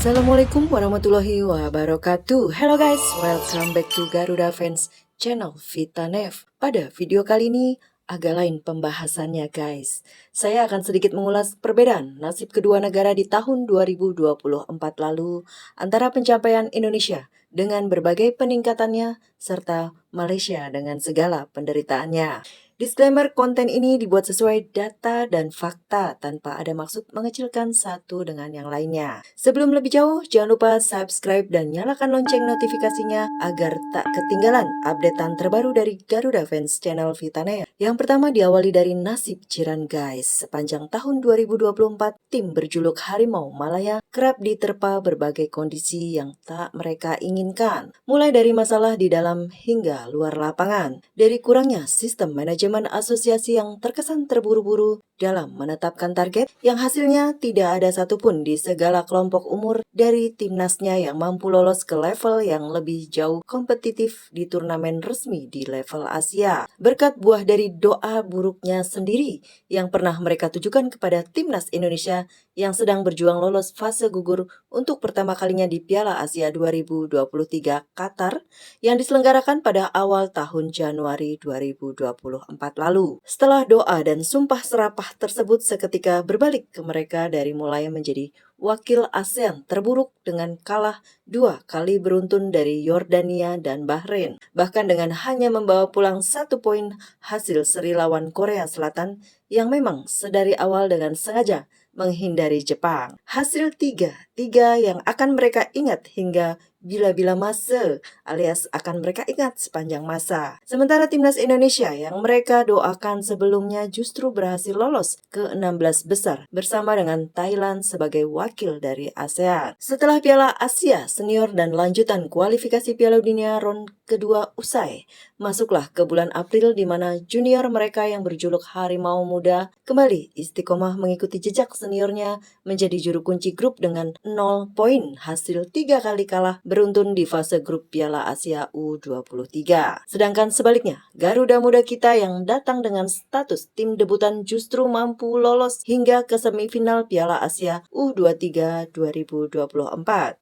Assalamualaikum warahmatullahi wabarakatuh. Hello guys, welcome back to Garuda Fans Channel Vitanev. Pada video kali ini agak lain pembahasannya guys. Saya akan sedikit mengulas perbedaan nasib kedua negara di tahun 2024 lalu antara pencapaian Indonesia dengan berbagai peningkatannya serta Malaysia dengan segala penderitaannya. Disclaimer, konten ini dibuat sesuai data dan fakta tanpa ada maksud mengecilkan satu dengan yang lainnya. Sebelum lebih jauh, jangan lupa subscribe dan nyalakan lonceng notifikasinya agar tak ketinggalan updatean terbaru dari Garuda Fans Channel Vitanev. Yang pertama diawali dari nasib Jiran guys. Sepanjang tahun 2024, tim berjuluk Harimau Malaya kerap diterpa berbagai kondisi yang tak mereka inginkan. Mulai dari masalah di dalam hingga luar lapangan. Dari kurangnya sistem manajemen asosiasi yang terkesan terburu-buru dalam menetapkan target yang hasilnya tidak ada satupun di segala kelompok umur dari timnasnya yang mampu lolos ke level yang lebih jauh kompetitif di turnamen resmi di level Asia. Berkat buah dari doa buruknya sendiri yang pernah mereka tujukan kepada timnas Indonesia yang sedang berjuang lolos fase gugur untuk pertama kalinya di Piala Asia 2023 Qatar yang diselenggarakan pada awal tahun Januari 2024 lalu. Setelah doa dan sumpah serapah tersebut seketika berbalik ke mereka dari mulai menjadi wakil ASEAN terburuk dengan kalah 2 kali beruntun dari Yordania dan Bahrain. Bahkan dengan hanya membawa pulang 1 poin hasil seri lawan Korea Selatan yang memang sedari awal dengan sengaja menghindari Jepang. Hasil 3-3 yang akan mereka ingat hingga bila-bila masa alias akan mereka ingat sepanjang masa. Sementara timnas Indonesia yang mereka doakan sebelumnya justru berhasil lolos ke 16 besar bersama dengan Thailand sebagai wakil dari ASEAN. Setelah Piala Asia Senior dan lanjutan kualifikasi Piala Dunia ronde kedua usai, masuklah ke bulan April di mana junior mereka yang berjuluk Harimau Muda kembali istiqomah mengikuti jejak seniornya menjadi juru kunci grup dengan 0 poin hasil 3 kali kalah beruntun di fase grup Piala Asia U23. Sedangkan sebaliknya, Garuda Muda kita yang datang dengan status tim debutan justru mampu lolos hingga ke semifinal Piala Asia U23 2024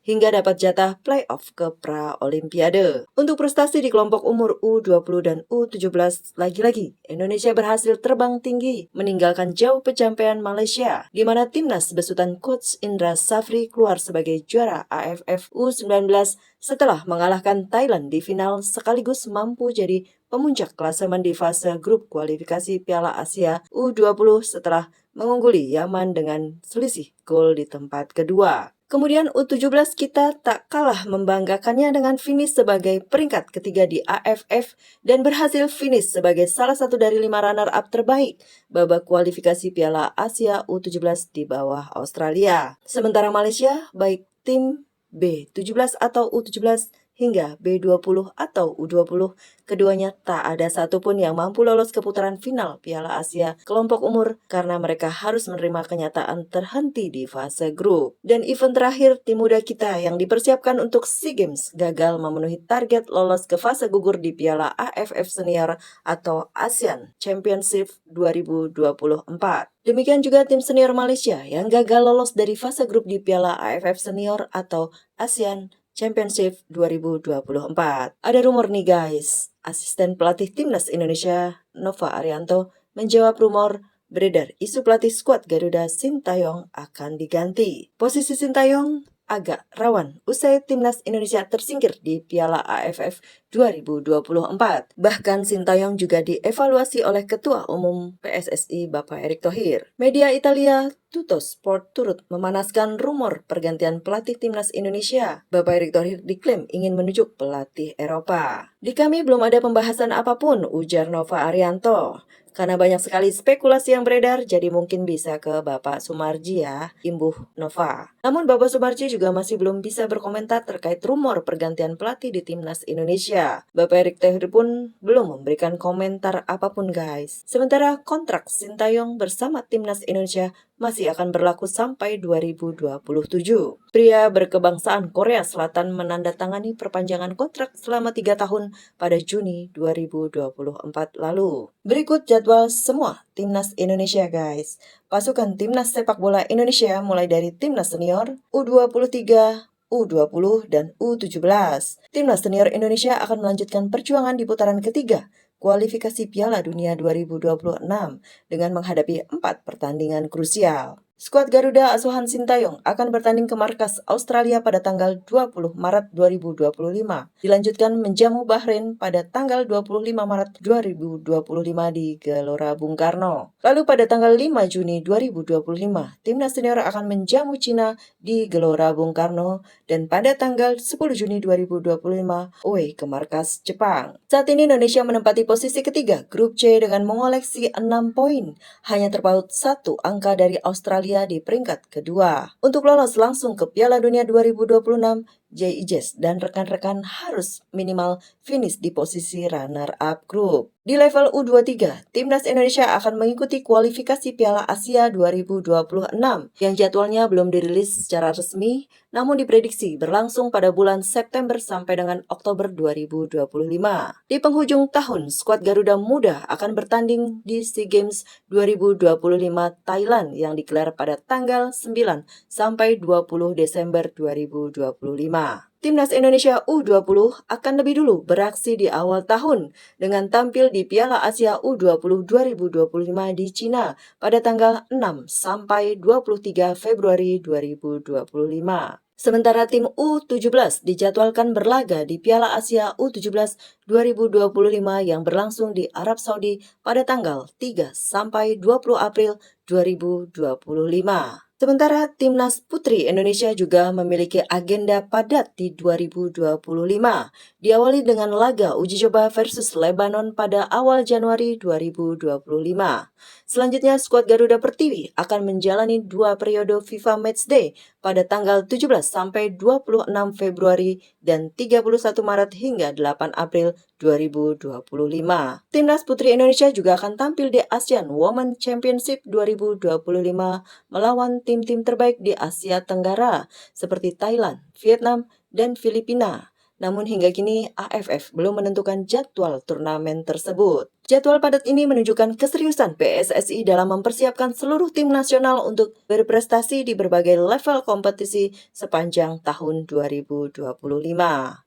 hingga dapat jatah playoff ke Pra-Olimpiade. Untuk prestasi di kelompok umur U20 dan U17, lagi-lagi Indonesia berhasil terbang tinggi meninggalkan jauh pencapaian Malaysia, di mana timnas besutan Coach Indra Safri keluar sebagai juara AFF U19 setelah mengalahkan Thailand di final sekaligus mampu jadi pemuncak klasemen di fase grup kualifikasi Piala Asia U20 setelah mengungguli Yaman dengan selisih gol di tempat kedua. Kemudian U17 kita tak kalah membanggakannya dengan finish sebagai peringkat ketiga di AFF dan berhasil finish sebagai salah satu dari 5 runner-up terbaik babak kualifikasi Piala Asia U17 di bawah Australia. Sementara Malaysia, baik tim B17 atau U17 hingga B20 atau U20, keduanya tak ada satupun yang mampu lolos ke putaran final Piala Asia kelompok umur karena mereka harus menerima kenyataan terhenti di fase grup. Dan event terakhir, tim muda kita yang dipersiapkan untuk SEA Games gagal memenuhi target lolos ke fase gugur di Piala AFF Senior atau ASEAN Championship 2024. Demikian juga tim senior Malaysia yang gagal lolos dari fase grup di Piala AFF Senior atau ASEAN Championship 2024. Ada rumor nih guys, asisten pelatih timnas Indonesia Nova Arianto menjawab rumor beredar isu pelatih skuad Garuda Sintayong akan diganti. Posisi Sintayong agak rawan usai timnas Indonesia tersingkir di Piala AFF 2024. Bahkan Sintayong juga dievaluasi oleh Ketua Umum PSSI Bapak Erick Thohir. Media Italia Tuttosport turut memanaskan rumor pergantian pelatih timnas Indonesia. Bapak Erick Thohir diklaim ingin menunjuk pelatih Eropa. Di kami belum ada pembahasan apapun, ujar Nova Arianto. Karena banyak sekali spekulasi yang beredar, jadi mungkin bisa ke Bapak Sumarji ya, imbuh Nova. Namun Bapak Sumarji juga masih belum bisa berkomentar terkait rumor pergantian pelatih di timnas Indonesia. Bapak Erick Thohir pun belum memberikan komentar apapun guys. Sementara kontrak Sintayong bersama timnas Indonesia masih akan berlaku sampai 2027. Pria berkebangsaan Korea Selatan menandatangani perpanjangan kontrak selama 3 tahun pada Juni 2024 lalu. Berikut jadwal semua timnas Indonesia guys. Pasukan timnas sepak bola Indonesia mulai dari timnas senior, U23, U20, dan U17. Timnas senior Indonesia akan melanjutkan perjuangan di putaran ketiga kualifikasi Piala Dunia 2026 dengan menghadapi 4 pertandingan krusial. Skuad Garuda asuhan Sintayong akan bertanding ke markas Australia pada tanggal 20 Maret 2025. Dilanjutkan menjamu Bahrain pada tanggal 25 Maret 2025 di Gelora Bung Karno. Lalu pada tanggal 5 Juni 2025, timnas senior akan menjamu Cina di Gelora Bung Karno dan pada tanggal 10 Juni 2025 away ke markas Jepang. Saat ini Indonesia menempati posisi ketiga grup C dengan mengoleksi 6 poin, hanya terpaut 1 angka dari Australia di peringkat kedua. Untuk lolos langsung ke Piala Dunia 2026, J.I.Jes dan rekan-rekan harus minimal finish di posisi runner-up grup. Di level U23, timnas Indonesia akan mengikuti kualifikasi Piala Asia 2026 yang jadwalnya belum dirilis secara resmi, namun diprediksi berlangsung pada bulan September sampai dengan Oktober 2025. Di penghujung tahun, skuad Garuda Muda akan bertanding di SEA Games 2025 Thailand yang digelar pada tanggal 9 sampai 20 Desember 2025. Timnas Indonesia U20 akan lebih dulu beraksi di awal tahun dengan tampil di Piala Asia U20 2025 di Cina pada tanggal 6 sampai 23 Februari 2025. Sementara tim U17 dijadwalkan berlaga di Piala Asia U17 2025 yang berlangsung di Arab Saudi pada tanggal 3 sampai 20 April 2025. Sementara timnas putri Indonesia juga memiliki agenda padat di 2025, diawali dengan laga uji coba versus Lebanon pada awal Januari 2025. Selanjutnya, skuad Garuda Pertiwi akan menjalani 2 periode FIFA Matchday pada tanggal 17 sampai 26 Februari dan 31 Maret hingga 8 April 2025. Timnas putri Indonesia juga akan tampil di ASEAN Women Championship 2025 melawan tim-tim terbaik di Asia Tenggara seperti Thailand, Vietnam, dan Filipina. Namun hingga kini AFF belum menentukan jadwal turnamen tersebut. Jadwal padat ini menunjukkan keseriusan PSSI dalam mempersiapkan seluruh tim nasional untuk berprestasi di berbagai level kompetisi sepanjang tahun 2025.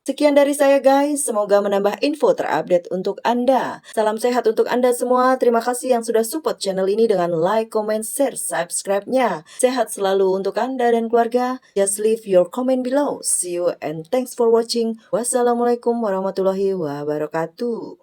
Sekian dari saya guys, semoga menambah info terupdate untuk Anda. Salam sehat untuk Anda semua, terima kasih yang sudah support channel ini dengan like, comment, share, subscribe-nya. Sehat selalu untuk Anda dan keluarga, just leave your comment below. See you and thanks for watching. Wassalamualaikum warahmatullahi wabarakatuh.